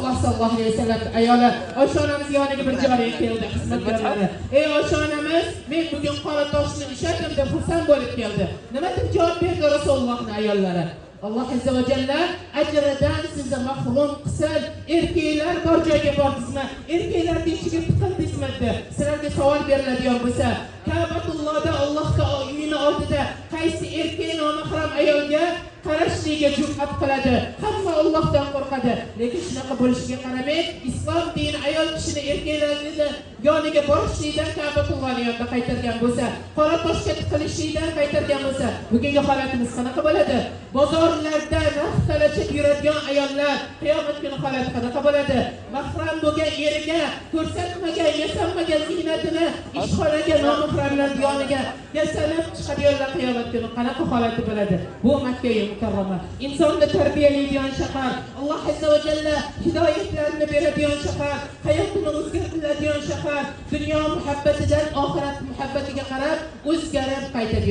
Rasululloh sallallohu alayhi vasallam ayoli Oysha onamiz yoniga bir joriy keldi, xizmatkorlari. Ey Oysha onamiz, men bugun qora toshni ushladim deb xursand bo'lib keldi. Nima deb javob berdi Rasulullohning ayollari? Allah azza va jalla ajridan sizni mahrum qilsin. Erkaklar bor joyga bordingizmi? Erkaklarning ichiga tiqildingizmi deb sizlarga savol beriladigan bo'lsa, Ka'batullohda Allohga uyini oldida qaysi erkak nomahram ayolga qarashligiga jur'at qiladi? Hamma Allohdan qo'rqadi. Lekin shunaqa bo'lishiga qaramay, islom dini ayol kishini erkaklarning yoniga borishlikdan Ka'batullohning yonida qaytargan bo'lsa, qora toshga tiqilishlikdan qaytargan bo'lsa, bugungi holatimiz qanaqa bo'ladi? Bozorlarda narx talashib yuradigan ayollar qiyomat kuni holati qanaqa bo'ladi? Mahram bo'lgan eriga ko'rsatmagan, yasanmagan ziynatini ishxonaga nomahramlar yoniga yasanib chiqadiganlar qiyomat kuni qanaqa holati bo'ladi? Bu Makka mukarrama. Insonni tarbiyalaydigan shahar, Alloh azza va jalla hidoyatlarni beradigan shahar, hayotini o'zgartiradigan shahar, dunyo muhabbatidan oxirat muhabbatiga qarab o'zgarib qaytadigan